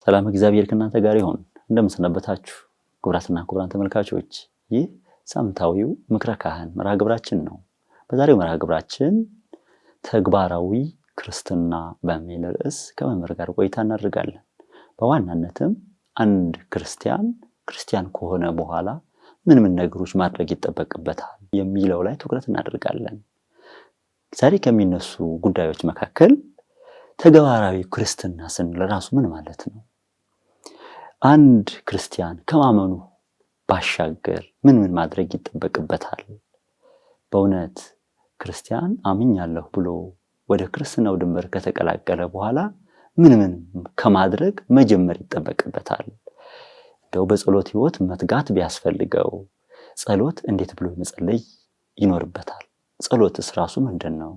ሰላም እግዚአብሔር ከእናንተ ጋር ይሁን። እንደምሰነበታችሁ ክቡራትና ክቡራን ተመልካቾች፣ ይህ ሳምንታዊው ምክረ ካህን መርሃ ግብራችን ነው። በዛሬው መርሃ ግብራችን ተግባራዊ ክርስትና በሚል ርዕስ ከመምህር ጋር ቆይታ እናደርጋለን። በዋናነትም አንድ ክርስቲያን ከሆነ በኋላ ምን ነገሮች ማድረግ ይጠበቅበታል የሚለው ላይ ትኩረት እናደርጋለን። ዛሬ ከሚነሱ ጉዳዮች መካከል ተግባራዊ ክርስትና ስንል ራሱ ምን ማለት ነው? አንድ ክርስቲያን ከማመኑ ባሻገር ምን ማድረግ ይጠበቅበታል? በእውነት ክርስቲያን አምኛለሁ ብሎ ወደ ክርስትናው ድንበር ከተቀላቀለ በኋላ ምን ከማድረግ መጀመር ይጠበቅበታል? እንደው በጸሎት ህይወት መትጋት ቢያስፈልገው ጸሎት እንዴት ብሎ መጸለይ ይኖርበታል? ጸሎትስ ራሱ ምንድነው?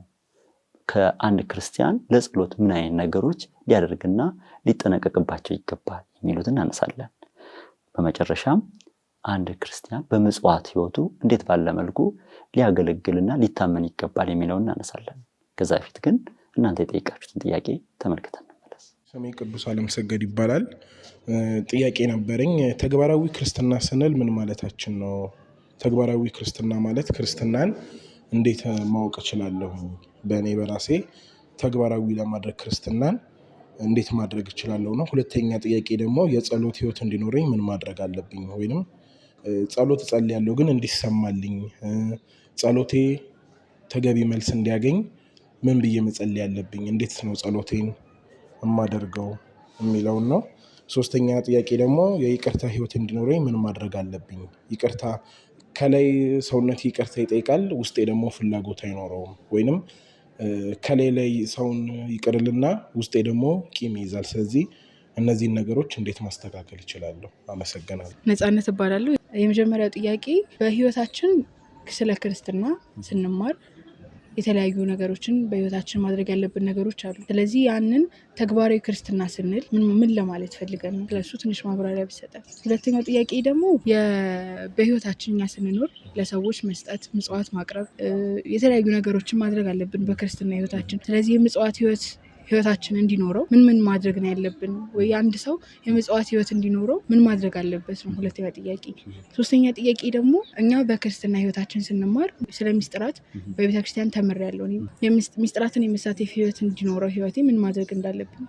ከአንድ ክርስቲያን ለጸሎት ምን አይነት ነገሮች ሊያደርግና ሊጠነቀቅባቸው ይገባል የሚሉትን እናነሳለን። በመጨረሻም አንድ ክርስቲያን በምጽዋት ህይወቱ እንዴት ባለ መልኩ ሊያገለግልና ሊታመን ይገባል የሚለውን እናነሳለን። ከዛ በፊት ግን እናንተ የጠየቃችሁትን ጥያቄ ተመልክተን እንመለስ። ስሜ ቅዱስ አለምሰገድ ይባላል። ጥያቄ ነበረኝ። ተግባራዊ ክርስትና ስንል ምን ማለታችን ነው? ተግባራዊ ክርስትና ማለት ክርስትናን እንዴት ማወቅ እችላለሁ? በእኔ በራሴ ተግባራዊ ለማድረግ ክርስትናን እንዴት ማድረግ እችላለሁ ነው። ሁለተኛ ጥያቄ ደግሞ የጸሎት ህይወት እንዲኖረኝ ምን ማድረግ አለብኝ? ወይንም ጸሎት እጸልያለሁ ግን እንዲሰማልኝ ጸሎቴ ተገቢ መልስ እንዲያገኝ ምን ብዬ መጸለይ አለብኝ? እንዴት ነው ጸሎቴን የማደርገው የሚለውን ነው። ሶስተኛ ጥያቄ ደግሞ የይቅርታ ህይወት እንዲኖረኝ ምን ማድረግ አለብኝ? ይቅርታ ከላይ ሰውነት ይቅርታ ይጠይቃል፣ ውስጤ ደግሞ ፍላጎት አይኖረውም። ወይንም ከላይ ላይ ሰውን ይቅርልና ውስጤ ደግሞ ቂም ይይዛል። ስለዚህ እነዚህን ነገሮች እንዴት ማስተካከል እችላለሁ? አመሰግናለሁ። ነጻነት እባላለሁ። የመጀመሪያው ጥያቄ በህይወታችን ስለ ክርስትና ስንማር የተለያዩ ነገሮችን በህይወታችን ማድረግ ያለብን ነገሮች አሉ። ስለዚህ ያንን ተግባራዊ ክርስትና ስንል ምን ለማለት ፈልገን ነው? ስለሱ ትንሽ ማብራሪያ ቢሰጠን። ሁለተኛው ጥያቄ ደግሞ በህይወታችን እኛ ስንኖር ለሰዎች መስጠት፣ ምጽዋት ማቅረብ፣ የተለያዩ ነገሮችን ማድረግ አለብን በክርስትና ህይወታችን። ስለዚህ የምጽዋት ህይወታችን እንዲኖረው ምን ማድረግ ነው ያለብን? ወይ አንድ ሰው የምጽዋት ህይወት እንዲኖረው ምን ማድረግ አለበት ነው ሁለተኛ ጥያቄ። ሶስተኛ ጥያቄ ደግሞ እኛ በክርስትና ህይወታችን ስንማር ስለ ሚስጥራት በቤተክርስቲያን ተምሬያለሁ። ሚስጥራትን የመሳተፍ ህይወት እንዲኖረው ህይወቴ ምን ማድረግ እንዳለብን።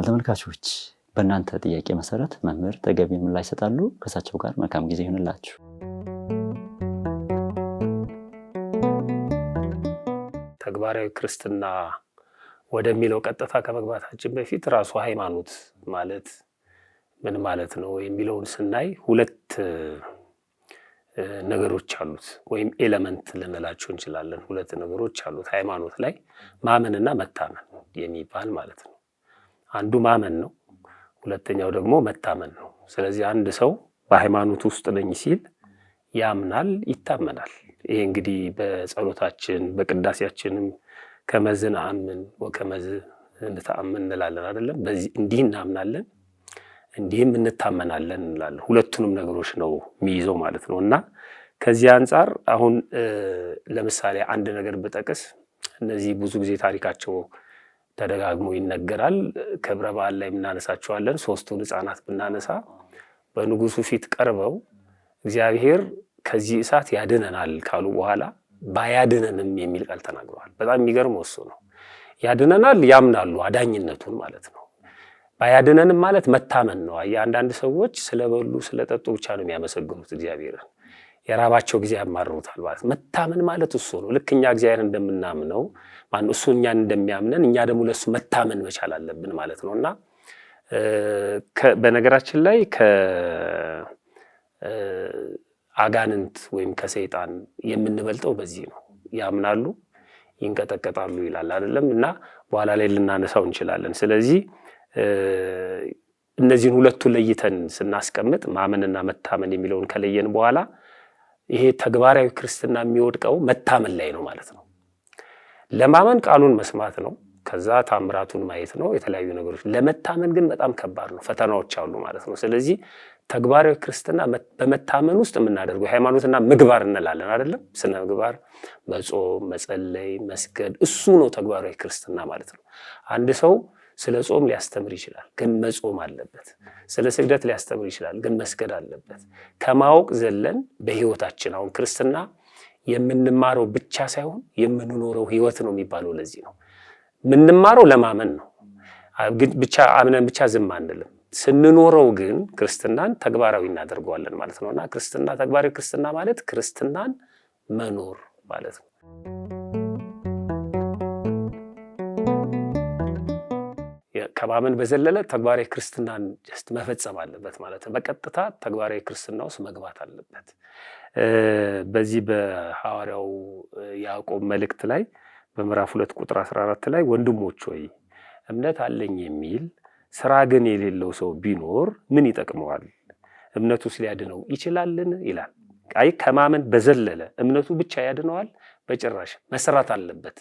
ተመልካቾች በእናንተ ጥያቄ መሰረት መምህር ተገቢ ምላሽ ይሰጣሉ። ከእሳቸው ጋር መልካም ጊዜ ይሁንላችሁ። ተግባራዊ ክርስትና ወደሚለው ቀጥታ ከመግባታችን በፊት ራሱ ሃይማኖት ማለት ምን ማለት ነው የሚለውን ስናይ ሁለት ነገሮች አሉት፣ ወይም ኤሌመንት ልንላቸው እንችላለን። ሁለት ነገሮች አሉት ሃይማኖት ላይ፣ ማመንና መታመን የሚባል ማለት ነው። አንዱ ማመን ነው፣ ሁለተኛው ደግሞ መታመን ነው። ስለዚህ አንድ ሰው በሃይማኖት ውስጥ ነኝ ሲል ያምናል፣ ይታመናል። ይሄ እንግዲህ በጸሎታችን በቅዳሴያችንም ከመዝ ነአምን ወከመዝ ንተአምን እንላለን አይደለም? በዚህ እንዲህ እናምናለን እንዲህም እንታመናለን እንላለን። ሁለቱንም ነገሮች ነው የሚይዘው ማለት ነው። እና ከዚህ አንፃር አሁን ለምሳሌ አንድ ነገር ብጠቅስ፣ እነዚህ ብዙ ጊዜ ታሪካቸው ተደጋግሞ ይነገራል። ክብረ በዓል ላይ እናነሳቸዋለን። ሶስቱን ሕፃናት ብናነሳ በንጉሱ ፊት ቀርበው እግዚአብሔር ከዚህ እሳት ያድነናል ካሉ በኋላ ባያድነንም የሚል ቃል ተናግረዋል። በጣም የሚገርመው እሱ ነው። ያድነናል ያምናሉ አዳኝነቱን ማለት ነው። ባያድነንም ማለት መታመን ነው። አንዳንድ ሰዎች ስለበሉ ስለጠጡ ብቻ ነው የሚያመሰግኑት እግዚአብሔርን፣ የራባቸው ጊዜ ያማርሩታል ማለት። መታመን ማለት እሱ ነው። ልክ እኛ እግዚአብሔር እንደምናምነው እሱ እኛን እንደሚያምነን እኛ ደግሞ ለሱ መታመን መቻል አለብን ማለት ነው። እና በነገራችን ላይ አጋንንት ወይም ከሰይጣን የምንበልጠው በዚህ ነው። ያምናሉ ይንቀጠቀጣሉ ይላል አይደለም? እና በኋላ ላይ ልናነሳው እንችላለን። ስለዚህ እነዚህን ሁለቱን ለይተን ስናስቀምጥ ማመንና መታመን የሚለውን ከለየን በኋላ ይሄ ተግባራዊ ክርስትና የሚወድቀው መታመን ላይ ነው ማለት ነው። ለማመን ቃሉን መስማት ነው፣ ከዛ ታምራቱን ማየት ነው፣ የተለያዩ ነገሮች። ለመታመን ግን በጣም ከባድ ነው፣ ፈተናዎች አሉ ማለት ነው። ስለዚህ ተግባራዊ ክርስትና በመታመን ውስጥ የምናደርገው ሃይማኖትና ምግባር እንላለን አይደለም? ስነ ምግባር መጾም፣ መጸለይ፣ መስገድ እሱ ነው ተግባራዊ ክርስትና ማለት ነው። አንድ ሰው ስለ ጾም ሊያስተምር ይችላል፣ ግን መጾም አለበት። ስለ ስግደት ሊያስተምር ይችላል፣ ግን መስገድ አለበት። ከማወቅ ዘለን በህይወታችን አሁን ክርስትና የምንማረው ብቻ ሳይሆን የምንኖረው ህይወት ነው የሚባለው ለዚህ ነው። የምንማረው ለማመን ነው፣ ግን ብቻ አምነን ብቻ ዝም አንልም። ስንኖረው ግን ክርስትናን ተግባራዊ እናደርገዋለን ማለት ነውና ክርስትና ተግባራዊ ክርስትና ማለት ክርስትናን መኖር ማለት ነው። ከማመን በዘለለ ተግባራዊ ክርስትናን መፈጸም አለበት ማለት ነው። በቀጥታ ተግባራዊ ክርስትና ውስጥ መግባት አለበት። በዚህ በሐዋርያው ያዕቆብ መልእክት ላይ በምዕራፍ 2 ቁጥር 14 ላይ ወንድሞች ሆይ እምነት አለኝ የሚል ስራ ግን የሌለው ሰው ቢኖር ምን ይጠቅመዋል? እምነቱስ ሊያድነው ይችላልን? ይላል። አይ ከማመን በዘለለ እምነቱ ብቻ ያድነዋል? በጭራሽ መስራት አለበት።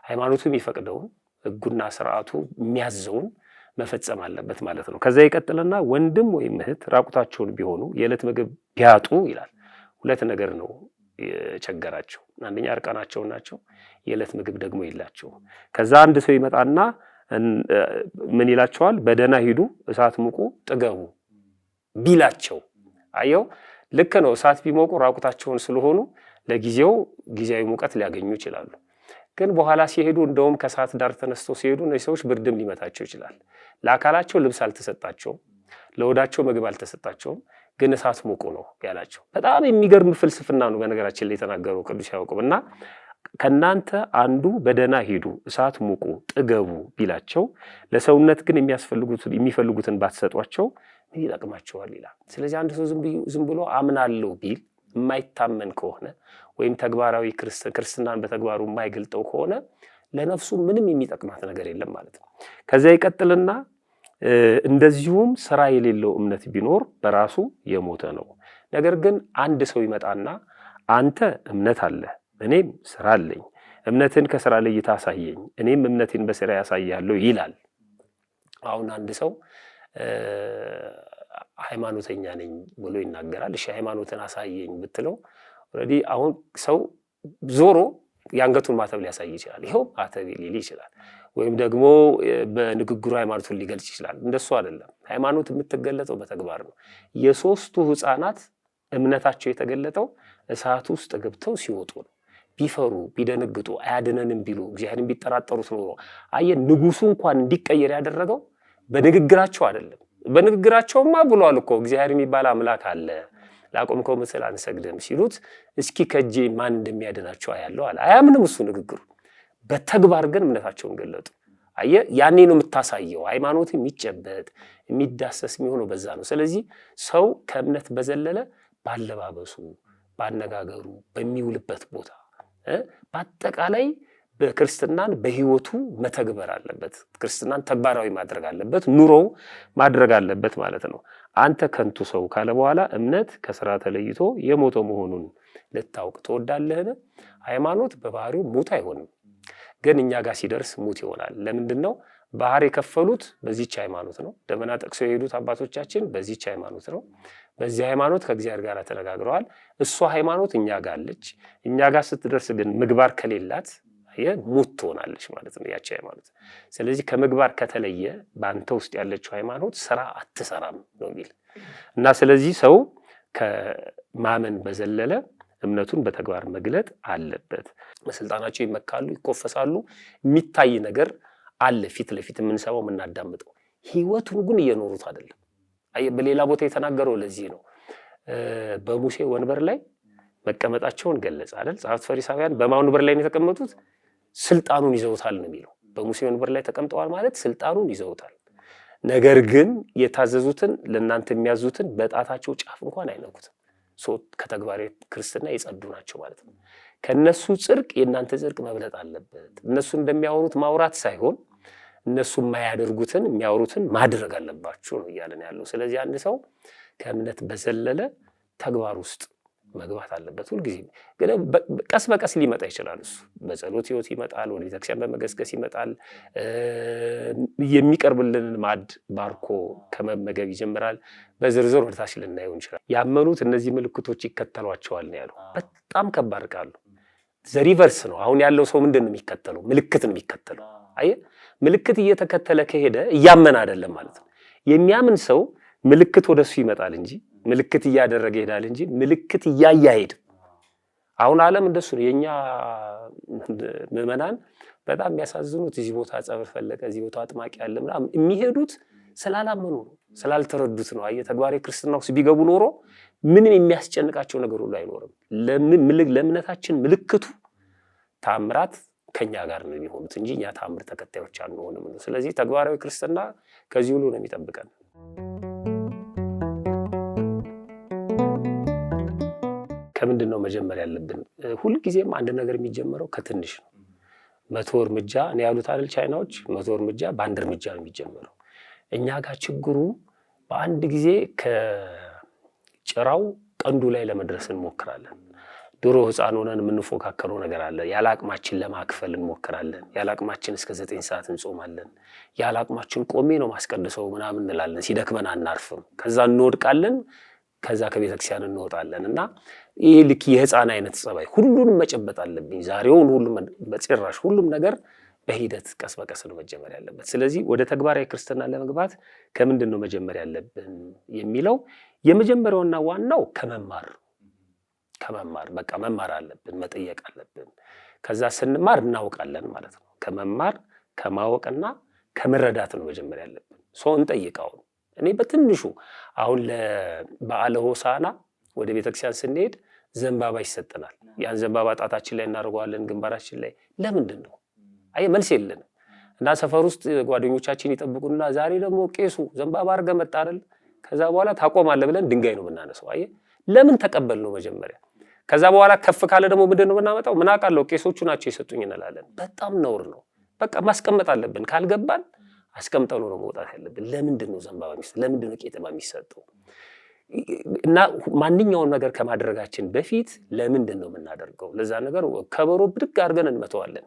ሃይማኖቱ የሚፈቅደውን ሕጉና ስርዓቱ የሚያዘውን መፈጸም አለበት ማለት ነው። ከዛ ይቀጥልና ወንድም ወይም እህት ራቁታቸውን ቢሆኑ የዕለት ምግብ ቢያጡ ይላል። ሁለት ነገር ነው የቸገራቸው። አንደኛ እርቃናቸው ናቸው፣ የዕለት ምግብ ደግሞ የላቸው። ከዛ አንድ ሰው ይመጣና ምን ይላቸዋል? በደህና ሂዱ፣ እሳት ሙቁ፣ ጥገቡ ቢላቸው። አየው ልክ ነው። እሳት ቢሞቁ ራቁታቸውን ስለሆኑ ለጊዜው ጊዜያዊ ሙቀት ሊያገኙ ይችላሉ። ግን በኋላ ሲሄዱ እንደውም ከእሳት ዳር ተነስተው ሲሄዱ እነዚህ ሰዎች ብርድም ሊመታቸው ይችላል። ለአካላቸው ልብስ አልተሰጣቸውም፣ ለወዳቸው ምግብ አልተሰጣቸውም። ግን እሳት ሙቁ ነው ያላቸው። በጣም የሚገርም ፍልስፍና ነው በነገራችን ላይ የተናገረው ቅዱስ ያዕቆብ። እና ከናንተ አንዱ በደህና ሂዱ፣ እሳት ሙቁ፣ ጥገቡ ቢላቸው ለሰውነት ግን የሚፈልጉትን ባትሰጧቸው ምን ይጠቅማቸዋል ይላል። ስለዚህ አንድ ሰው ዝም ብሎ አምናለሁ ቢል የማይታመን ከሆነ ወይም ተግባራዊ ክርስትናን በተግባሩ የማይገልጠው ከሆነ ለነፍሱ ምንም የሚጠቅማት ነገር የለም ማለት ነው። ከዚያ ይቀጥልና እንደዚሁም ስራ የሌለው እምነት ቢኖር በራሱ የሞተ ነው። ነገር ግን አንድ ሰው ይመጣና አንተ እምነት አለ፣ እኔም ስራ አለኝ፣ እምነትን ከስራ ለይተህ አሳየኝ፣ እኔም እምነቴን በስራ ያሳያለሁ ይላል። አሁን አንድ ሰው ሃይማኖተኛ ነኝ ብሎ ይናገራል። እሺ ሃይማኖትን አሳየኝ ብትለው ኦሬዲ አሁን ሰው ዞሮ የአንገቱን ማተብ ሊያሳይ ይችላል። ይሄው ማተብ ሊል ይችላል። ወይም ደግሞ በንግግሩ ሃይማኖቱን ሊገልጽ ይችላል። እንደሱ አይደለም። ሃይማኖት የምትገለጠው በተግባር ነው። የሶስቱ ህፃናት እምነታቸው የተገለጠው እሳት ውስጥ ገብተው ሲወጡ ነው። ቢፈሩ ቢደነግጡ አያድነንም ቢሉ እግዚአብሔርን ቢጠራጠሩት ኖሮ ንጉሱ እንኳን እንዲቀየር ያደረገው በንግግራቸው አይደለም። በንግግራቸውማ ብሏል እኮ እግዚአብሔር የሚባል አምላክ አለ፣ ላቆምከው ምስል አንሰግድም ሲሉት እስኪ ከጄ ማን እንደሚያድናቸው አያለው አለ። አያምንም እሱ ንግግሩ። በተግባር ግን እምነታቸውን ገለጡ። ያኔ ነው የምታሳየው። ሃይማኖት የሚጨበጥ የሚዳሰስ የሚሆነው በዛ ነው። ስለዚህ ሰው ከእምነት በዘለለ ባለባበሱ፣ ባነጋገሩ፣ በሚውልበት ቦታ በአጠቃላይ በክርስትናን በህይወቱ መተግበር አለበት። ክርስትናን ተግባራዊ ማድረግ አለበት፣ ኑሮው ማድረግ አለበት ማለት ነው። አንተ ከንቱ ሰው ካለ በኋላ እምነት ከስራ ተለይቶ የሞተ መሆኑን ልታውቅ ትወዳለህን? ሃይማኖት በባህሪው ሙት አይሆንም፣ ግን እኛ ጋር ሲደርስ ሙት ይሆናል። ለምንድን ነው? ባህር የከፈሉት በዚህች ሃይማኖት ነው። ደመና ጠቅሰው የሄዱት አባቶቻችን በዚህች ሃይማኖት ነው። በዚህ ሃይማኖት ከእግዚአብሔር ጋር ተነጋግረዋል። እሷ ሃይማኖት እኛ ጋር አለች። እኛ ጋር ስትደርስ ግን ምግባር ከሌላት ሙት ትሆናለች ማለት ነው ያቺ ሃይማኖት። ስለዚህ ከምግባር ከተለየ በአንተ ውስጥ ያለችው ሃይማኖት ስራ አትሰራም ነው የሚል እና ስለዚህ ሰው ከማመን በዘለለ እምነቱን በተግባር መግለጥ አለበት። በስልጣናቸው ይመካሉ፣ ይኮፈሳሉ። የሚታይ ነገር አለ ፊት ለፊት የምንሰማው የምናዳምጠው። ህይወቱን ግን እየኖሩት አይደለም። በሌላ ቦታ የተናገረው ለዚህ ነው። በሙሴ ወንበር ላይ መቀመጣቸውን ገለጸ አይደል? ጸሐፍት ፈሪሳውያን በማን ወንበር ላይ ነው የተቀመጡት? ስልጣኑን ይዘውታል ነው የሚለው። በሙሴ ወንበር ላይ ተቀምጠዋል ማለት ስልጣኑን ይዘውታል። ነገር ግን የታዘዙትን ለእናንተ የሚያዙትን በጣታቸው ጫፍ እንኳን አይነኩትም። ከተግባር ክርስትና የጸዱ ናቸው ማለት ነው። ከነሱ ጽድቅ የእናንተ ጽድቅ መብለጥ አለበት። እነሱ እንደሚያወሩት ማውራት ሳይሆን እነሱ የማያደርጉትን የሚያወሩትን ማድረግ አለባችሁ ነው እያለን ያለው። ስለዚህ አንድ ሰው ከእምነት በዘለለ ተግባር ውስጥ መግባት አለበት ሁልጊዜ። ግን ቀስ በቀስ ሊመጣ ይችላል። እሱ በጸሎት ህይወት ይመጣል፣ ወደ ቤተክርስቲያን በመገስገስ ይመጣል። የሚቀርብልን ማዕድ ባርኮ ከመመገብ ይጀምራል። በዝርዝር ወደታች ልናየው እንችላለን። ያመኑት እነዚህ ምልክቶች ይከተሏቸዋል ነው ያለው። በጣም ከባድ ቃል ነው። ዘሪቨርስ ነው። አሁን ያለው ሰው ምንድን ነው የሚከተለው? ምልክት ነው የሚከተለው። አየህ፣ ምልክት እየተከተለ ከሄደ እያመነ አይደለም ማለት ነው። የሚያምን ሰው ምልክት ወደሱ ይመጣል እንጂ ምልክት እያደረገ ይሄዳል እንጂ ምልክት እያያሄድ። አሁን ዓለም እንደሱ ነው። የኛ ምዕመናን በጣም የሚያሳዝኑት እዚህ ቦታ ጸበል ፈለቀ፣ እዚህ ቦታ አጥማቂ ያለ ምናምን የሚሄዱት ስላላመኑ ነው፣ ስላልተረዱት ነው። አየህ፣ ተግባራዊ ክርስትና ውስጥ ቢገቡ ኖሮ ምንም የሚያስጨንቃቸው ነገር ሁሉ አይኖርም። ለእምነታችን ምልክቱ ታምራት ከኛ ጋር ነው የሚሆኑት እንጂ እኛ ታምር ተከታዮች አንሆንም። ስለዚህ ተግባራዊ ክርስትና ከዚህ ሁሉ ነው የሚጠብቀን። ከምንድን ነው መጀመር ያለብን? ሁልጊዜም አንድ ነገር የሚጀምረው ከትንሽ ነው። 100 እርምጃ እኔ ያሉት አይደል ቻይናዎች፣ 100 እርምጃ በአንድ እርምጃ ነው የሚጀምረው። እኛ ጋር ችግሩ በአንድ ጊዜ ከጭራው ቀንዱ ላይ ለመድረስ እንሞክራለን። ድሮ ህፃን ሆነን የምንፎካከረው ነገር አለ። ያለ አቅማችን ለማክፈል እንሞክራለን። ያለ አቅማችን እስከ 9 ሰዓት እንጾማለን። ያለ አቅማችን ቆሜ ነው ማስቀድሰው ምናምን እንላለን። ሲደክመን አናርፍም። ከዛ እንወድቃለን። ከዛ ከቤተክርስቲያን እንወጣለን። እና ይሄ ልክ የህፃን አይነት ጸባይ ሁሉንም መጨበጥ አለብኝ ዛሬውን ሁሉም በጭራሽ ሁሉም ነገር በሂደት ቀስ በቀስ ነው መጀመር ያለበት። ስለዚህ ወደ ተግባራዊ ክርስትና ለመግባት ከምንድን ነው መጀመር ያለብን የሚለው የመጀመሪያውና ዋናው ከመማር በቃ መማር አለብን፣ መጠየቅ አለብን። ከዛ ስንማር እናውቃለን ማለት ነው። ከመማር ከማወቅና ከመረዳት ነው መጀመር ያለብን። ሰው እንጠይቀው። እኔ በትንሹ አሁን ለበዓለ ሆሳዕና ወደ ቤተክርስቲያን ስንሄድ ዘንባባ ይሰጠናል። ያን ዘንባባ ጣታችን ላይ እናደርገዋለን፣ ግንባራችን ላይ። ለምንድን ነው? አይ መልስ የለንም። እና ሰፈር ውስጥ ጓደኞቻችን ይጠብቁና ዛሬ ደግሞ ቄሱ ዘንባባ አድርገህ መጣ አይደል? ከዛ በኋላ ታቆማለህ ብለን ድንጋይ ነው የምናነሳው። አይ ለምን ተቀበል ነው መጀመሪያ። ከዛ በኋላ ከፍ ካለ ደግሞ ምንድን ነው የምናመጣው? ምን አውቃለሁ ቄሶቹ ናቸው የሰጡኝ እንላለን። በጣም ነውር ነው። በቃ ማስቀመጥ አለብን። ካልገባን አስቀምጠን ነው መውጣት ያለብን። ለምንድን ነው ዘንባባ የሚሰጠው? ለምንድን ነው ቄጠማ የሚሰጠው? እና ማንኛውን ነገር ከማድረጋችን በፊት ለምንድን ነው የምናደርገው? ለዛ ነገር ከበሮ ብድግ አድርገን እንመተዋለን።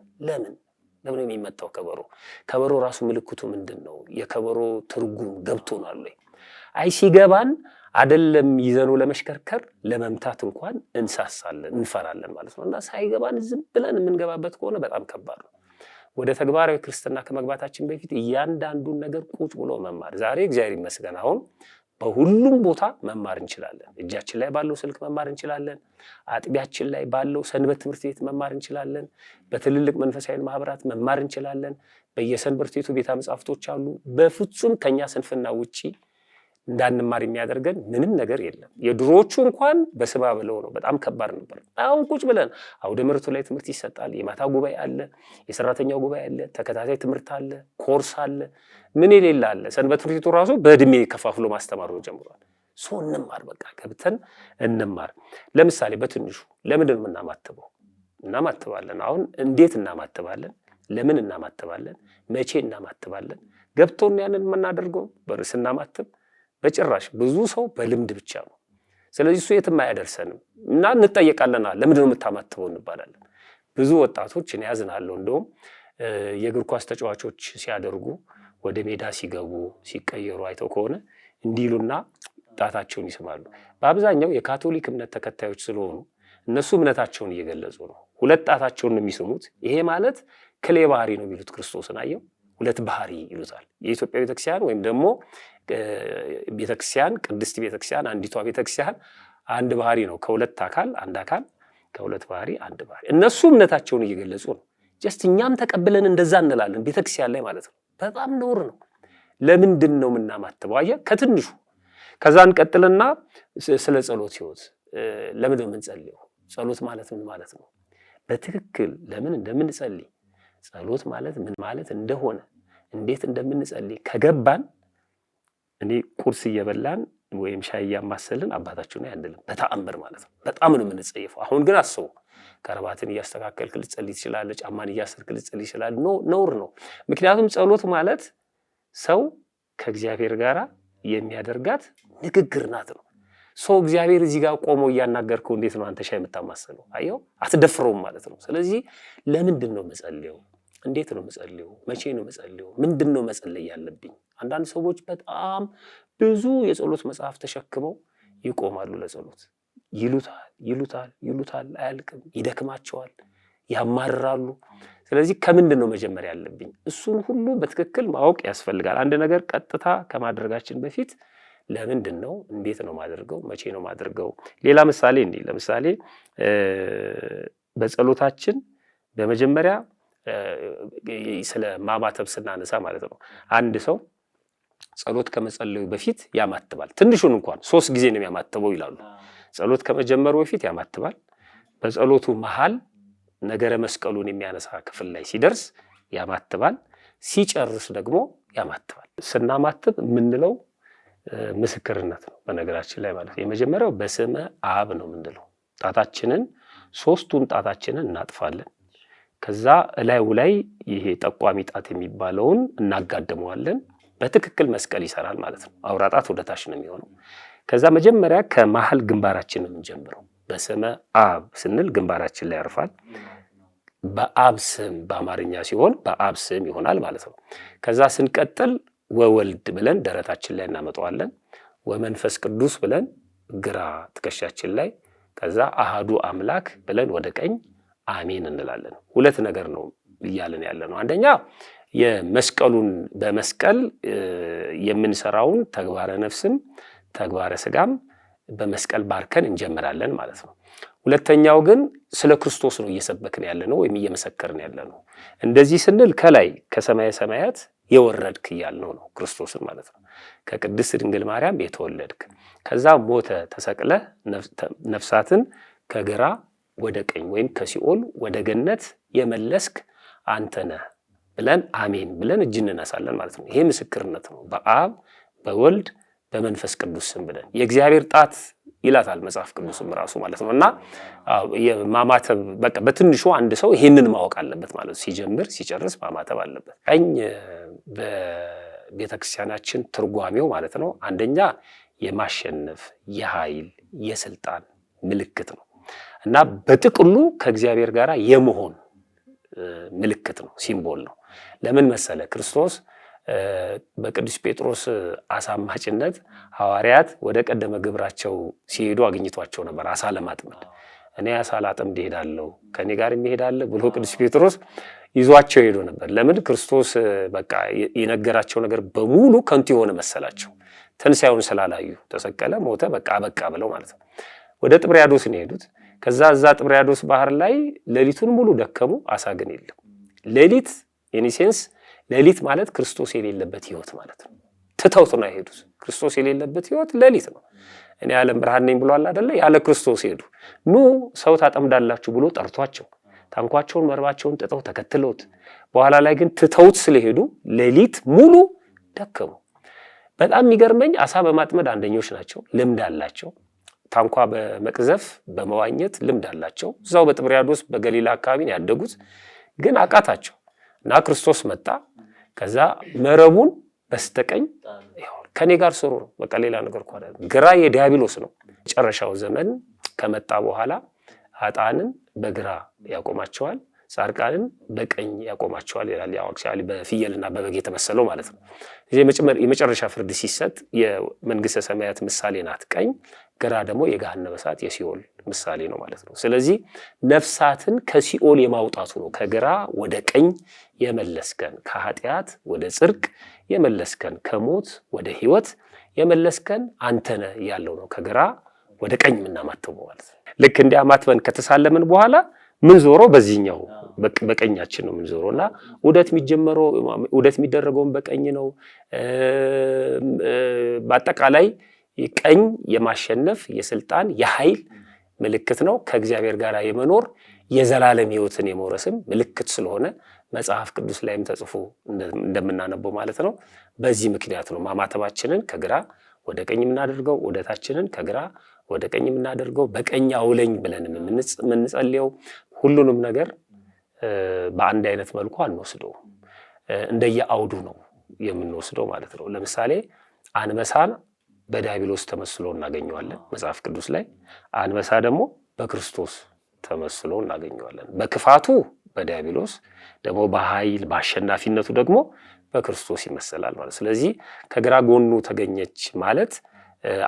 ለምን የሚመጣው ከበሮ? ከበሮ ራሱ ምልክቱ ምንድን ነው? የከበሮ ትርጉም ገብቶናል ወይ? አይ ሲገባን አይደለም ይዘነው ለመሽከርከር ለመምታት እንኳን እንሳሳለን፣ እንፈራለን ማለት ነው። እና ሳይገባን ዝም ብለን የምንገባበት ከሆነ በጣም ከባድ ነው። ወደ ተግባራዊ ክርስትና ከመግባታችን በፊት እያንዳንዱን ነገር ቁጭ ብሎ መማር። ዛሬ እግዚአብሔር ይመስገን አሁን በሁሉም ቦታ መማር እንችላለን። እጃችን ላይ ባለው ስልክ መማር እንችላለን። አጥቢያችን ላይ ባለው ሰንበት ትምህርት ቤት መማር እንችላለን። በትልልቅ መንፈሳዊ ማህበራት መማር እንችላለን። በየሰንበት ቤቱ ቤተ መጻሕፍቶች አሉ። በፍጹም ከኛ ስንፍና ውጪ እንዳንማር የሚያደርገን ምንም ነገር የለም። የድሮዎቹ እንኳን በስባ ብለው ነው፣ በጣም ከባድ ነበር። አሁን ቁጭ ብለን አውደ ምሕረቱ ላይ ትምህርት ይሰጣል። የማታ ጉባኤ አለ፣ የሰራተኛው ጉባኤ አለ፣ ተከታታይ ትምህርት አለ፣ ኮርስ አለ፣ ምን የሌለ አለ። ሰንበት ትምህርት ቤቱ ራሱ በእድሜ ከፋፍሎ ማስተማር ነው ጀምሯል። ሰው እንማር፣ በቃ ገብተን እንማር። ለምሳሌ በትንሹ ለምንድን ነው የምናማትበው? እናማትባለን። አሁን እንዴት እናማትባለን? ለምን እናማትባለን? መቼ እናማትባለን? ገብቶን ያንን የምናደርገው በርዕስ እናማትብ በጭራሽ። ብዙ ሰው በልምድ ብቻ ነው። ስለዚህ እሱ የትም አያደርሰንም እና እንጠየቃለና ለምንድን ነው የምታማትበው እንባላለን። ብዙ ወጣቶች እኔ ያዝናለሁ። እንደውም የእግር ኳስ ተጫዋቾች ሲያደርጉ ወደ ሜዳ ሲገቡ ሲቀየሩ አይተው ከሆነ እንዲሉና ጣታቸውን ይስማሉ። በአብዛኛው የካቶሊክ እምነት ተከታዮች ስለሆኑ እነሱ እምነታቸውን እየገለጹ ነው። ሁለት ጣታቸውን ነው የሚስሙት። ይሄ ማለት ክሌ ባህሪ ነው የሚሉት ክርስቶስን አየው። ሁለት ባህሪ ይሉታል። የኢትዮጵያ ቤተክርስቲያን ወይም ደግሞ ቤተክርስቲያን ቅድስት ቤተክርስቲያን አንዲቷ ቤተክርስቲያን አንድ ባህሪ ነው። ከሁለት አካል አንድ አካል፣ ከሁለት ባህሪ አንድ ባህሪ። እነሱ እምነታቸውን እየገለጹ ነው። ጀስት እኛም ተቀብለን እንደዛ እንላለን ቤተክርስቲያን ላይ ማለት ነው። በጣም ነውር ነው። ለምንድን ነው የምናማትበው? አየህ ከትንሹ። ከዛ እንቀጥልና ስለ ጸሎት ህይወት ለምንድን ነው የምንጸልየው? ጸሎት ማለት ምን ማለት ነው? በትክክል ለምን እንደምንጸልይ ጸሎት ማለት ምን ማለት እንደሆነ እንዴት እንደምንጸልይ ከገባን እኔ ቁርስ እየበላን ወይም ሻይ እያማሰልን አባታችሁን አይደለም በተአምር ማለት ነው። በጣም ነው የምንጸየፈው። አሁን ግን አስቡ፣ ከረባትን እያስተካከልክ ልትጸልይ ትችላለህ፣ ጫማን እያሰርክ ልትጸልይ ትችላለህ። ነውር ነው። ምክንያቱም ጸሎት ማለት ሰው ከእግዚአብሔር ጋር የሚያደርጋት ንግግር ናት ነው። ሰው እግዚአብሔር እዚህ ጋር ቆሞ እያናገርከው እንዴት ነው አንተ ሻይ የምታማሰለው? አየው አትደፍረውም ማለት ነው። ስለዚህ ለምንድን ነው መጸለየው? እንዴት ነው መጸለየው? መቼ ነው መጸለየው? ምንድነው መጸለይ ያለብኝ? አንዳንድ ሰዎች በጣም ብዙ የጸሎት መጽሐፍ ተሸክመው ይቆማሉ ለጸሎት። ይሉታል አያልቅም፣ ይደክማቸዋል፣ ያማርራሉ። ስለዚህ ከምንድን ነው መጀመሪያ ያለብኝ? እሱን ሁሉ በትክክል ማወቅ ያስፈልጋል። አንድ ነገር ቀጥታ ከማድረጋችን በፊት ለምንድን ነው፣ እንዴት ነው ማድረገው፣ መቼ ነው ማድረገው? ሌላ ምሳሌ እንዲህ ለምሳሌ በጸሎታችን በመጀመሪያ ስለ ማማተብ ስናነሳ ማለት ነው አንድ ሰው ጸሎት ከመጸለዩ በፊት ያማትባል። ትንሹን እንኳን 3 ጊዜ ነው ያማትበው ይላሉ። ጸሎት ከመጀመሩ በፊት ያማትባል። በጸሎቱ መሃል ነገረ መስቀሉን የሚያነሳ ክፍል ላይ ሲደርስ ያማትባል። ሲጨርስ ደግሞ ያማትባል። ስናማትብ የምንለው ምስክርነት ነው በነገራችን ላይ ማለት ነው። የመጀመሪያው በስመ አብ ነው የምንለው። ጣታችንን 3ቱን ጣታችንን እናጥፋለን። ከዛ እላዩ ላይ ይሄ ጠቋሚ ጣት የሚባለውን እናጋድመዋለን። በትክክል መስቀል ይሰራል ማለት ነው። አውራ ጣት ወደ ታች ነው የሚሆነው። ከዛ መጀመሪያ ከመሃል ግንባራችን ነው የምንጀምረው። በስመ አብ ስንል ግንባራችን ላይ ያርፋል። በአብ ስም በአማርኛ ሲሆን በአብ ስም ይሆናል ማለት ነው። ከዛ ስንቀጥል ወወልድ ብለን ደረታችን ላይ እናመጣዋለን። ወመንፈስ ቅዱስ ብለን ግራ ትከሻችን ላይ፣ ከዛ አሃዱ አምላክ ብለን ወደ ቀኝ አሜን እንላለን። 2 ነገር ነው እያለን ያለ ነው። አንደኛ የመስቀሉን በመስቀል የምንሰራውን ተግባረ ነፍስም ተግባረ ስጋም በመስቀል ባርከን እንጀምራለን ማለት ነው። ሁለተኛው ግን ስለ ክርስቶስ ነው እየሰበክን ያለ ነው ወይም እየመሰከርን ያለ ነው። እንደዚህ ስንል ከላይ ከሰማየ ሰማያት የወረድክ እያልነው ነው ክርስቶስን ማለት ነው። ከቅድስት ድንግል ማርያም የተወለድክ፣ ከዛ ሞተ ተሰቅለ ነፍሳትን ከግራ ወደ ቀኝ ወይም ከሲኦል ወደ ገነት የመለስክ አንተ ነህ ብለን አሜን ብለን እጅ እንነሳለን ማለት ነው። ይሄ ምስክርነት ነው። በአብ በወልድ በመንፈስ ቅዱስ ስም ብለን የእግዚአብሔር ጣት ይላታል መጽሐፍ ቅዱስም ራሱ ማለት ነውና የማማተብ በቃ በትንሹ አንድ ሰው ይሄንን ማወቅ አለበት ማለት ነው። ሲጀምር ሲጨርስ ማማተብ አለበት። ቀኝ በቤተክርስቲያናችን ትርጓሜው ማለት ነው አንደኛ የማሸነፍ የኃይል የስልጣን ምልክት ነው እና በጥቅሉ ከእግዚአብሔር ጋር የመሆን ምልክት ነው፣ ሲምቦል ነው። ለምን መሰለ? ክርስቶስ በቅዱስ ጴጥሮስ አሳማጭነት ሐዋርያት ወደ ቀደመ ግብራቸው ሲሄዱ አግኝቷቸው ነበር አሳ ለማጥመድ። እኔ አሳ ላጥምድ እሄዳለሁ ከኔ ጋር የሚሄዳለ ብሎ ቅዱስ ጴጥሮስ ይዟቸው ሄዶ ነበር። ለምን? ክርስቶስ በቃ የነገራቸው ነገር በሙሉ ከንቱ የሆነ መሰላቸው። ትንሣኤውን ስላላዩ ተሰቀለ፣ ሞተ፣ በቃ ብለው ማለት ነው። ወደ ጥብርያዶስ ነው የሄዱት። ከዛ እዛ ጥብርያዶስ ባህር ላይ ሌሊቱን ሙሉ ደከሙ፣ አሳ ግን የለም። ሌሊት ኢኒሴንስ ሌሊት ማለት ክርስቶስ የሌለበት ህይወት ማለት ነው። ትተውት ነው የሄዱት። ክርስቶስ የሌለበት ህይወት ሌሊት ነው። እኔ ዓለም ብርሃን ነኝ ብሏል አይደለ? ያለ ክርስቶስ ሄዱ። ኑ ሰው ታጠምዳላችሁ ብሎ ጠርቷቸው ታንኳቸውን መርባቸውን ጥጠው ተከትለውት፣ በኋላ ላይ ግን ትተውት ስለሄዱ ሌሊት ሙሉ ደከሙ። በጣም የሚገርመኝ አሳ በማጥመድ አንደኞች ናቸው፣ ልምድ አላቸው። ታንኳ በመቅዘፍ በመዋኘት ልምድ አላቸው። እዛው በጥብርያዶስ በገሊላ አካባቢ ያደጉት፣ ግን አቃታቸው እና ክርስቶስ መጣ። ከዛ መረቡን በስተቀኝ ከኔ ጋር ስሩ ነው፣ በቃ ሌላ ነገር እኮ አይደለም። ግራ የዲያብሎስ ነው። መጨረሻው ዘመን ከመጣ በኋላ ኃጥአንን በግራ ያቆማቸዋል፣ ጻድቃንን በቀኝ ያቆማቸዋል ይላል። ያው አክቹአሊ በፍየልና በበግ የተመሰለው ማለት ነው። የመጨረሻ ፍርድ ሲሰጥ የመንግስተ ሰማያት ምሳሌ ናት ቀኝ፣ ግራ ደግሞ የገሃነመ እሳት የሲኦል ምሳሌ ነው ማለት ነው። ስለዚህ ነፍሳትን ከሲኦል የማውጣቱ ነው። ከግራ ወደ ቀኝ የመለስከን፣ ከኃጢአት ወደ ጽድቅ የመለስከን፣ ከሞት ወደ ህይወት የመለስከን አንተ ነህ ያለው ነው። ከግራ ወደ ቀኝ የምናማትበው ማለት ነው። ልክ እንዲያ ማትበን ከተሳለምን በኋላ ምን ዞሮ በዚህኛው በቀኛችን ነው ምን ዞሮና ውደት የሚደረገውን በቀኝ ነው። በአጠቃላይ ቀኝ የማሸነፍ የስልጣን የኃይል ምልክት ነው። ከእግዚአብሔር ጋር የመኖር የዘላለም ህይወትን የመውረስም ምልክት ስለሆነ መጽሐፍ ቅዱስ ላይም ተጽፎ እንደምናነበው ማለት ነው። በዚህ ምክንያት ነው ማማተባችንን ከግራ ወደ ቀኝ የምናደርገው፣ ውደታችንን ከግራ ወደ ቀኝ የምናደርገው፣ በቀኝ አውለኝ ብለን የምንጸልየው። ሁሉንም ነገር በአንድ አይነት መልኩ አንወስደው፣ እንደየአውዱ ነው የምንወስደው ማለት ነው። ለምሳሌ አንበሳን በዲያብሎስ ተመስሎ እናገኘዋለን መጽሐፍ ቅዱስ ላይ። አንበሳ ደግሞ በክርስቶስ ተመስሎ እናገኘዋለን። በክፋቱ በዲያብሎስ ደግሞ በኃይል በአሸናፊነቱ ደግሞ በክርስቶስ ይመሰላል ማለት። ስለዚህ ከግራ ጎኑ ተገኘች ማለት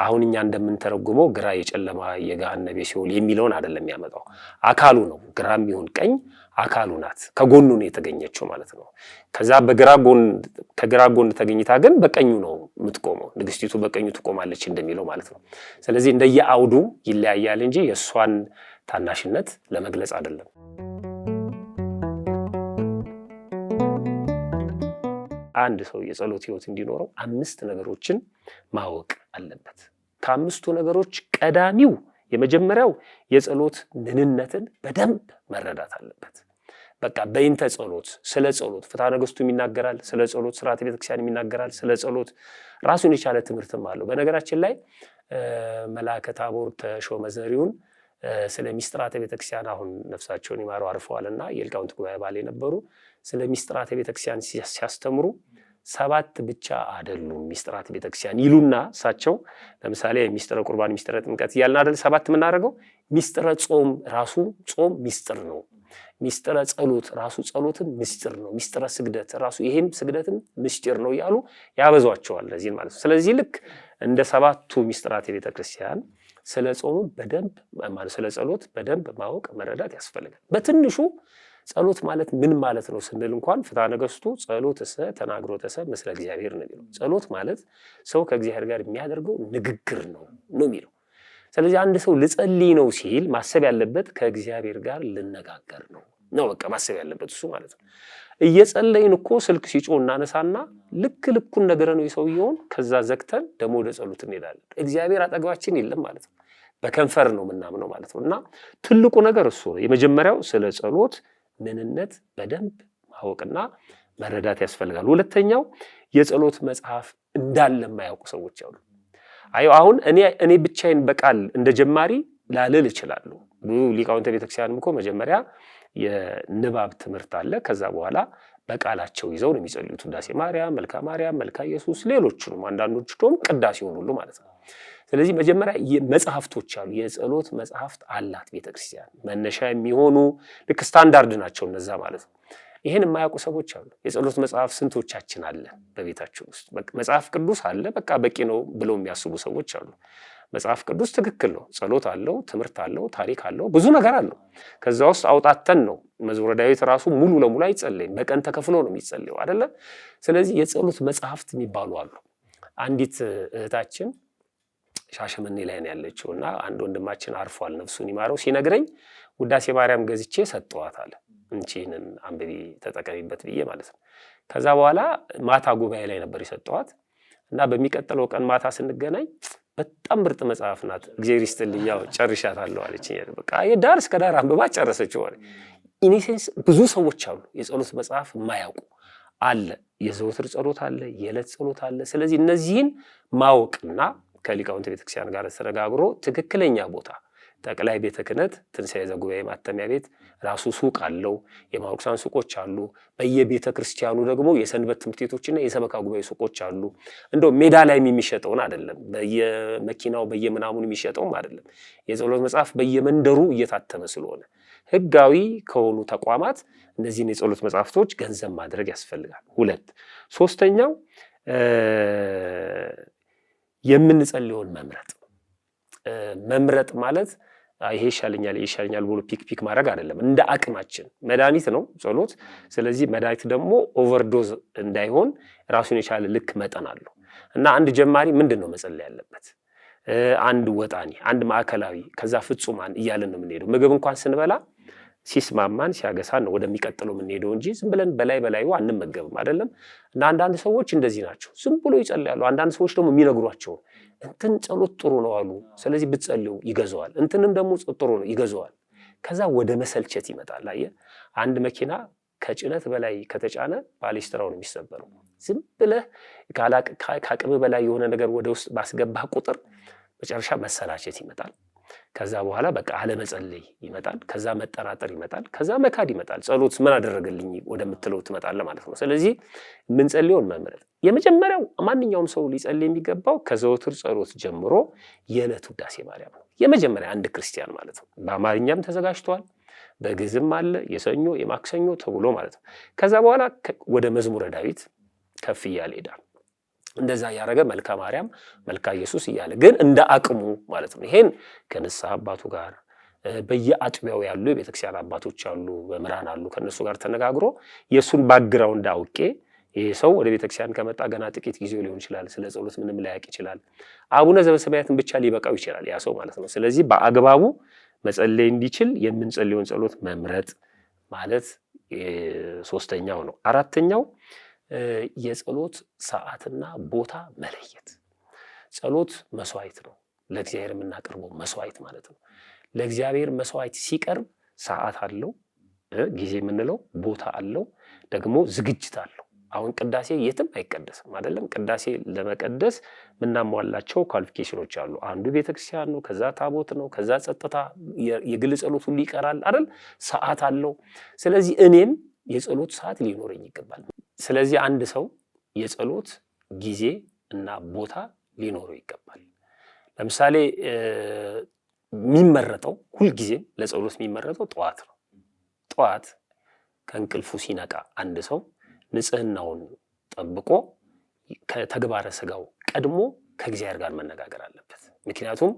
አሁን እኛ እንደምንተረጉመው ግራ የጨለማ የገሃነመ ሲኦል የሚለውን አይደለም ያመጣው። አካሉ ነው። ግራም ይሁን ቀኝ አካሉ ናት። ከጎኑ ነው የተገኘችው ማለት ነው። ከዛ ከግራ ጎን ተገኝታ ግን በቀኙ ነው የምትቆመው። ንግስቲቱ በቀኙ ትቆማለች እንደሚለው ማለት ነው። ስለዚህ እንደየአውዱ ይለያያል እንጂ የእሷን ታናሽነት ለመግለጽ አይደለም። አንድ ሰው የጸሎት ህይወት እንዲኖረው 5 ነገሮችን ማወቅ አለበት። ከ5ቱ ነገሮች ቀዳሚው የመጀመሪያው የጸሎት ምንነትን በደንብ መረዳት አለበት። በቃ በእንተ ጸሎት፣ ስለ ጸሎት ፍትሐ ነገሥቱም ይናገራል፣ ስለ ጸሎት ሥርዓተ ቤተክርስቲያንም ይናገራል፣ ስለ ጸሎት ራሱን የቻለ ትምህርትም አለው። በነገራችን ላይ መልአከ ታቦር ተሾመ ዘሪሁን ስለ ሚስጥራተ ቤተክርስቲያን አሁን ነፍሳቸውን ይማረው አርፈዋልና የሊቃውንት ጉባኤ አባል የነበሩ ስለ ሚስጥራተ ቤተክርስቲያን ሲያስተምሩ 7 ብቻ አይደሉም ሚስጥራተ ቤተክርስቲያን ይሉና እሳቸው ለምሳሌ ሚስጥረ ቁርባን፣ ሚስጥረ ጥምቀት እያልን አይደል 7 የምናደርገው። ሚስጥረ ጾም ራሱ ጾም ሚስጥር ነው። ሚስጥረ ጸሎት ራሱ ጸሎትም ሚስጥር ነው። ሚስጥረ ስግደት ራሱ ይሄም ስግደትም ምስጢር ነው እያሉ ያበዟቸዋል ለዚህ ማለት ነው። ስለዚህ ልክ እንደ 7ቱ ሚስጥራተ ቤተክርስቲያን ስለ ጾሙ በደንብ ማለት ስለ ጸሎት በደንብ ማወቅ መረዳት ያስፈልጋል። በትንሹ ጸሎት ማለት ምን ማለት ነው ስንል እንኳን ፍትሐ ነገሥቱ ጸሎትሰ ተናግሮተሰ ምስለ እግዚአብሔር ነው የሚለው። ጸሎት ማለት ሰው ከእግዚአብሔር ጋር የሚያደርገው ንግግር ነው የሚለው። ስለዚህ አንድ ሰው ልጸልይ ነው ሲል ማሰብ ያለበት ከእግዚአብሔር ጋር ልነጋገር ነው በቃ ማሰብ ያለበት እሱ ማለት ነው። እየጸለይን እኮ ስልክ ሲጮህ እናነሳና ልኩን ነገር ነው የሰውየውን ከዛ ዘግተን ደግሞ ወደ ጸሎት እንሄዳለን። እግዚአብሔር አጠገባችን የለም ማለት ነው። በከንፈር ነው ምናምነው ማለት ነው። እና ትልቁ ነገር እሱ ነው። የመጀመሪያው ስለ ጸሎት ምንነት በደንብ ማወቅና መረዳት ያስፈልጋል። ሁለተኛው የጸሎት መጽሐፍ እንዳለ የማያውቁ ሰዎች አሉ። አሁን እኔ ብቻዬን በቃል እንደጀማሪ ላልል እችላለሁ። ብዙ ሊቃውንተ ቤተክርስቲያንም እኮ መጀመሪያ የንባብ ትምህርት አለ። ከዛ በኋላ በቃላቸው ይዘው ነው የሚጸልዩት። ውዳሴ ማርያም፣ መልካ ማርያም፣ መልካ ኢየሱስ፣ ሌሎቹንም አንዳንዶቹ ደግሞ ቅዳሴውን ሁሉ ማለት ነው። ስለዚህ መጀመሪያ መጽሐፍቶች አሉ። የጸሎት መጽሐፍት አላት ቤተክርስቲያን መነሻ የሚሆኑ ልክ ስታንዳርድ ናቸው እነዛ ማለት ነው። ይሄን የማያውቁ ሰዎች አሉ። የጸሎት መጽሐፍ ስንቶቻችን አለ በቤታችን ውስጥ? መጽሐፍ ቅዱስ አለ በቃ በቂ ነው ብለው የሚያስቡ ሰዎች አሉ። መጽሐፍ ቅዱስ ትክክል ነው። ጸሎት አለው፣ ትምህርት አለው፣ ታሪክ አለው፣ ብዙ ነገር አለው። ከዛ ውስጥ አውጣተን ነው መዝሙረ ዳዊት ራሱ ሙሉ ለሙሉ አይጸለይም። በቀን ተከፍሎ ነው የሚጸለየው አይደለ? ስለዚህ የጸሎት መጽሐፍት የሚባሉ አሉ። አንዲት እህታችን ሻሸመኔ ላይ ነው ያለችውና አንድ ወንድማችን አርፏል ነፍሱን ይማረው ሲነግረኝ ውዳሴ ማርያም ገዝቼ ሰጠዋት አለ። እንቺንን አንብቢ ተጠቀሚበት ብዬ ማለት ነው። ከዛ በኋላ ማታ ጉባኤ ላይ ነበር የሰጠዋት እና በሚቀጥለው ቀን ማታ ስንገናኝ በጣም ምርጥ መጽሐፍ ናት እግዚአብሔር ይስጥልኝ ጨርሻታለሁ አለችኝ። በቃ የዳር እስከ ዳር አንብባ ጨረሰችው አለ። ኢኒሴንስ ብዙ ሰዎች አሉ የጸሎት መጽሐፍ የማያውቁ አለ። የዘወትር ጸሎት አለ፣ የዕለት ጸሎት አለ። ስለዚህ እነዚህን ማወቅና ከሊቃውንት ቤተክርስቲያን ጋር ተነጋግሮ ትክክለኛ ቦታ ጠቅላይ ቤተ ክህነት ትንሣኤ ዘጉባኤ ማተሚያ ቤት ራሱ ሱቅ አለው። የማውቅሳን ሱቆች አሉ። በየቤተ ክርስቲያኑ ደግሞ የሰንበት ትምህርት ቤቶችና የሰበካ ጉባኤ ሱቆች አሉ። እንደው ሜዳ ላይ የሚሸጠውን አይደለም፣ በየመኪናው በየምናሙኑ የሚሸጠውም አይደለም። የጸሎት መጽሐፍ በየመንደሩ እየታተመ ስለሆነ ህጋዊ ከሆኑ ተቋማት እነዚህን የጸሎት መጽሐፍቶች ገንዘብ ማድረግ ያስፈልጋል። 2 ሶስተኛው የምንጸልየውን መምረጥ ማለት ይሄ ይሻለኛል ብሎ ፒክ ማድረግ አይደለም። እንደ አቅማችን መድኃኒት ነው ጸሎት። ስለዚህ መድኃኒት ደግሞ ኦቨርዶዝ እንዳይሆን ራሱን የቻለ ልክ መጠን አለው እና አንድ ጀማሪ ምንድነው መጸለይ ያለበት? አንድ ወጣኒ፣ አንድ ማዕከላዊ፣ ከዛ ፍጹማን እያለን ነው የምንሄደው። ምግብ እንኳን ስንበላ ሲስማማን ሲያገሳን ነው ወደሚቀጥለው የምንሄደው እንጂ ዝም ብለን በላዩ አንመገብም አይደለም። እና አንዳንድ ሰዎች እንደዚህ ናቸው፣ ዝም ብሎ ይጸልያሉ። አንዳንድ ሰዎች ደግሞ የሚነግሯቸው እንትን ጸሎት ጥሩ ነው አሉ፣ ስለዚህ ብትጸልዩ ይገዛዋል። እንትንም ደግሞ ጥሩ ነው ይገዛዋል። ከዛ ወደ መሰልቸት ይመጣል። አየህ፣ አንድ መኪና ከጭነት በላይ ከተጫነ ባሌስትራው ነው የሚሰበረው። ዝም ብለህ ከአቅም በላይ የሆነ ነገር ወደ ውስጥ ባስገባህ ቁጥር መጨረሻ መሰላቸት ይመጣል። ከዛ በኋላ በቃ አለመጸለይ ይመጣል። ከዛ መጠራጠር ይመጣል። ከዛ መካድ ይመጣል። ጸሎት ምን አደረገልኝ ወደምትለው ትመጣለህ ማለት ነው። ስለዚህ ምን ጸልዮን መምረጥ የመጀመሪያው ማንኛውም ሰው ሊጸልይ የሚገባው ከዘወትር ጸሎት ጀምሮ የዕለት ውዳሴ ማርያም ነው። የመጀመሪያ አንድ ክርስቲያን ማለት ነው። በአማርኛም ተዘጋጅቷል፣ በግዕዝም አለ፣ የሰኞ የማክሰኞ ተብሎ ማለት ነው። ከዛ በኋላ ወደ መዝሙረ ዳዊት ከፍ እያለ ሄዳል። እንደዛ ያረገ መልካ ማርያም መልካ ኢየሱስ እያለ ግን እንደ አቅሙ ማለት ነው። ይሄን ከንስሐ አባቱ ጋር በየአጥቢያው ያሉ የቤተክርስቲያን አባቶች አሉ፣ መምህራን አሉ። ከነሱ ጋር ተነጋግሮ የሱን ባክግራውንድ አውቄ ይሄ ሰው ወደ ቤተክርስቲያን ከመጣ ገና ጥቂት ጊዜው ሊሆን ይችላል፣ ስለ ጸሎት ምንም ላያውቅ ይችላል፣ አቡነ ዘበሰማያትን ብቻ ሊበቃው ይችላል ያ ሰው ማለት ነው። ስለዚህ በአግባቡ መጸለይ እንዲችል የምንጸልየውን ጸሎት መምረጥ ማለት ሶስተኛው ነው። አራተኛው የጸሎት ሰዓትና ቦታ መለየት። ጸሎት መስዋዕት ነው፣ ለእግዚአብሔር የምናቀርበው መስዋዕት ማለት ነው። ለእግዚአብሔር መስዋዕት ሲቀርብ ሰዓት አለው፣ ጊዜ የምንለው ቦታ አለው፣ ደግሞ ዝግጅት አለው። አሁን ቅዳሴ የትም አይቀደስም አይደለም። ቅዳሴ ለመቀደስ ምናሟላቸው ኳሊፊኬሽኖች አሉ። አንዱ ቤተክርስቲያን ነው፣ ከዛ ታቦት ነው፣ ከዛ ጸጥታ፣ የግል ጸሎት ሁሉ ይቀራል አይደል? ሰዓት አለው። ስለዚህ እኔም የጸሎት ሰዓት ሊኖረኝ ይገባል። ስለዚህ አንድ ሰው የጸሎት ጊዜ እና ቦታ ሊኖረው ይገባል። ለምሳሌ የሚመረጠው ሁልጊዜም ለጸሎት የሚመረጠው ጠዋት ነው። ጠዋት ከእንቅልፉ ሲነቃ አንድ ሰው ንጽህናውን ጠብቆ ከተግባረ ሥጋው ቀድሞ ከእግዚአብሔር ጋር መነጋገር አለበት። ምክንያቱም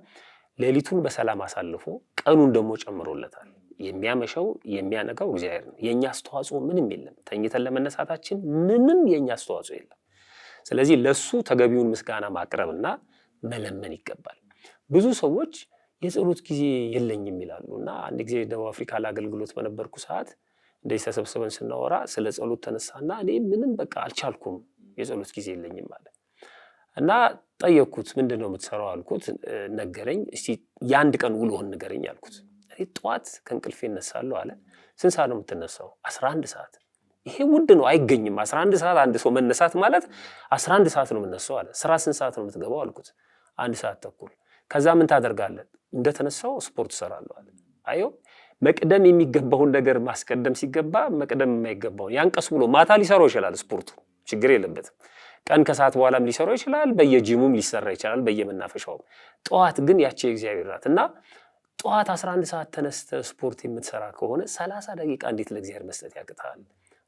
ሌሊቱን በሰላም አሳልፎ ቀኑን ደግሞ ጨምሮለታል። የሚያመሸው የሚያነጋው እግዚአብሔር ነው። የኛ አስተዋጽኦ ምንም የለም። ተኝተን ለመነሳታችን ምንም የኛ አስተዋጽኦ የለም። ስለዚህ ለሱ ተገቢውን ምስጋና ማቅረብና መለመን ይገባል። ብዙ ሰዎች የጸሎት ጊዜ የለኝም ይላሉ እና አንድ ጊዜ ደቡብ አፍሪካ ለአገልግሎት በነበርኩ ሰዓት እንደዚህ ተሰብስበን ስናወራ ስለ ጸሎት ተነሳና እኔ ምንም በቃ አልቻልኩም፣ የጸሎት ጊዜ የለኝም ማለት እና ጠየቅኩት። ምንድነው የምትሰራው አልኩት። ነገረኝ። እስቲ የአንድ ቀን ውሎህን ንገረኝ አልኩት። ጠዋት ከእንቅልፌ እነሳለሁ አለ። ስንት ሰዓት ነው የምትነሳው? 11 ሰዓት። ይሄ ውድ ነው አይገኝም። 11 ሰዓት አንድ ሰው መነሳት ማለት 11 ሰዓት ነው የምነሳው አለ። ስራ ስንት ሰዓት ነው የምትገባው አልኩት። 1 ሰዓት ተኩል። ከዛ ምን ታደርጋለህ? እንደተነሳው ስፖርት እሰራለሁ አለ። አዮ መቅደም የሚገባውን ነገር ማስቀደም ሲገባ መቅደም የማይገባውን ያንቀስ ብሎ ማታ ሊሰራው ይችላል። ስፖርቱ ችግር የለበትም። ቀን ከሰዓት በኋላም ሊሰራው ይችላል። በየጂሙም ሊሰራ ይችላል፣ በየመናፈሻውም። ጠዋት ግን ያቺ እግዚአብሔር ናት እና ጠዋት 11 ሰዓት ተነስተ ስፖርት የምትሰራ ከሆነ 30 ደቂቃ እንዴት ለእግዚአብሔር መስጠት ያቅታል?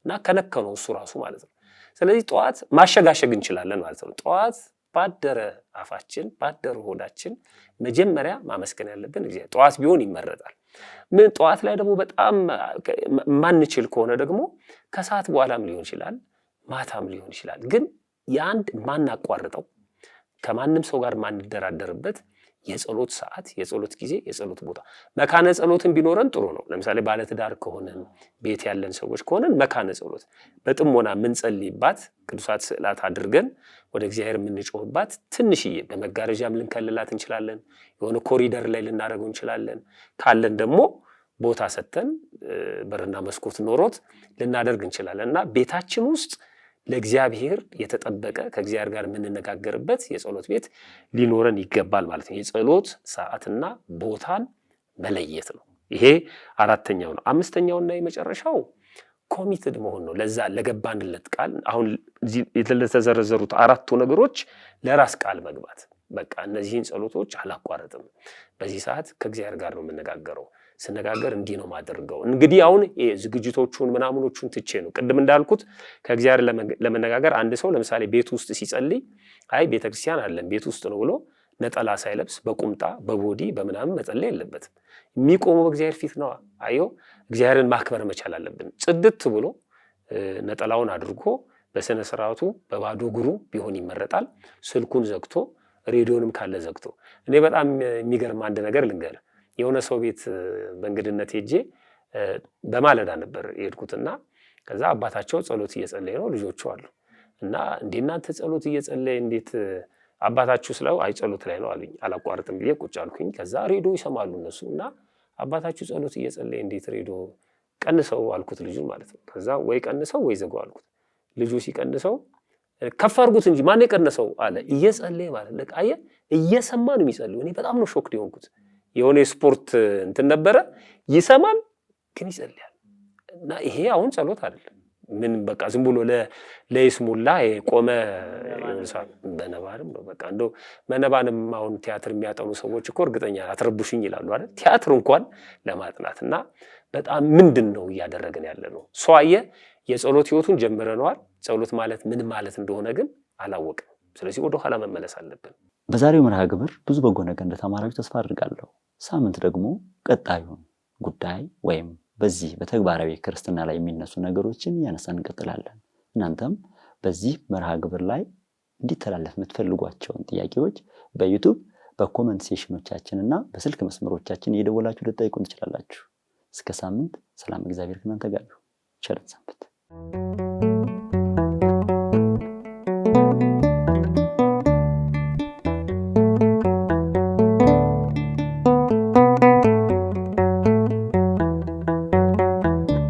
እና ከነከነው እሱ ራሱ ማለት ነው። ስለዚህ ጠዋት ማሸጋሸግ እንችላለን ማለት ነው። ጠዋት ባደረ አፋችን ባደረ ሆዳችን መጀመሪያ ማመስገን ያለብን እግዚአብሔር ጠዋት ቢሆን ይመረጣል። ምን ጠዋት ላይ ደግሞ በጣም ማንችል ከሆነ ደግሞ ከሰዓት በኋላም ሊሆን ይችላል፣ ማታም ሊሆን ይችላል። ግን የአንድ ማናቋርጠው ከማንም ሰው ጋር ማንደራደርበት የጸሎት ሰዓት፣ የጸሎት ጊዜ፣ የጸሎት ቦታ። መካነ ጸሎትን ቢኖረን ጥሩ ነው። ለምሳሌ ባለትዳር ከሆነን ቤት ያለን ሰዎች ከሆነን መካነ ጸሎት በጥሞና የምንጸልይባት ቅዱሳት ስዕላት አድርገን ወደ እግዚአብሔር የምንጮህባት ትንሽዬ በመጋረጃም ልንከልላት እንችላለን። የሆነ ኮሪደር ላይ ልናደርገው እንችላለን። ካለን ደግሞ ቦታ ሰጥተን በርና መስኮት ኖሮት ልናደርግ እንችላለን እና ቤታችን ውስጥ ለእግዚአብሔር የተጠበቀ ከእግዚአብሔር ጋር የምንነጋገርበት የጸሎት ቤት ሊኖረን ይገባል ማለት ነው። የጸሎት ሰዓትና ቦታን መለየት ነው። ይሄ አራተኛው ነው። አምስተኛውና የመጨረሻው ኮሚትድ መሆን ነው። ለዛ ለገባንለት ቃል አሁን ለተዘረዘሩት አራቱ ነገሮች ለራስ ቃል መግባት። በቃ እነዚህን ጸሎቶች አላቋረጥም፣ በዚህ ሰዓት ከእግዚአብሔር ጋር ነው የምነጋገረው፣ ስነጋገር እንዲህ ነው ማደርገው። እንግዲህ አሁን ዝግጅቶቹን ምናምኖቹን ትቼ ነው ቅድም እንዳልኩት ከእግዚአብሔር ለመነጋገር አንድ ሰው ለምሳሌ ቤት ውስጥ ሲጸልይ አይ ቤተክርስቲያን አይደለም ቤት ውስጥ ነው ብሎ ነጠላ ሳይለብስ በቁምጣ በቦዲ በምናምን መጸለይ የለበትም። የሚቆመው በእግዚአብሔር ፊት ነው። አዮ እግዚአብሔርን ማክበር መቻል አለብን። ጽድት ብሎ ነጠላውን አድርጎ በስነ ስርዓቱ በባዶ እግሩ ቢሆን ይመረጣል። ስልኩን ዘግቶ ሬዲዮንም ካለ ዘግቶ። እኔ በጣም የሚገርም አንድ ነገር ልንገር። የሆነ ሰው ቤት በእንግድነት ሄጄ በማለዳ ነበር የሄድኩትና ከዛ አባታቸው ጸሎት እየጸለየ ነው፣ ልጆቹ አሉ እና እንዴ እናንተ ጸሎት እየጸለየ እንዴት አባታችሁ ስለው አይ ጸሎት ላይ ነው አሉኝ። አላቋርጥም ብዬ ቁጭ አልኩኝ። ከዛ ሬዲዮ ይሰማሉ እነሱ እና አባታችሁ ጸሎት እየጸለየ እንዴት ሬዲዮ ቀንሰው አልኩት፣ ልጁን ማለት ነው። ከዛ ወይ ቀንሰው ወይ ዘጋው አልኩት። ልጁ ሲቀንሰው ከፍ አድርጉት እንጂ ማን የቀነሰው አለ። እየጸለየ ማለት ለቃየ እየሰማ ነው የሚጸልየው። እኔ በጣም ነው ሾክ የሆንኩት። የሆነ ስፖርት እንትን ነበረ ይሰማል ግን ይጸልያል እና ይሄ አሁን ጸሎት አይደለም ምን በቃ ዝም ብሎ ለይስሙላ የቆመ ይንሳል በነባርም ነው በቃ እንደው መነባንም አሁን ቲያትር የሚያጠኑ ሰዎች እኮ እርግጠኛ አትረብሹኝ ይላሉ አይደል ቲያትር እንኳን ለማጥናትና በጣም ምንድነው እያደረግን ያለነው ሷየ የጸሎት ህይወቱን ጀምረናል ጸሎት ማለት ምን ማለት እንደሆነ ግን አላወቅም ስለዚህ ወደ ኋላ መመለስ አለብን በዛሬው መርሃ ግብር ብዙ በጎ ነገር እንደተማራችሁ ተስፋ አድርጋለሁ ሳምንት ደግሞ ቀጣዩን ጉዳይ ወይም በዚህ በተግባራዊ ክርስትና ላይ የሚነሱ ነገሮችን ያነሳን እንቀጥላለን እናንተም በዚህ መርሃ ግብር ላይ እንዲተላለፍ የምትፈልጓቸውን ጥያቄዎች በዩቲዩብ በኮሜንት ሴክሽኖቻችንና በስልክ መስመሮቻችን እየደወላችሁ ልትጠይቁን ትችላላችሁ እስከ ሳምንት ሰላም እግዚአብሔር ከእናንተ ጋር ይሁን ቸር ሰንብቱ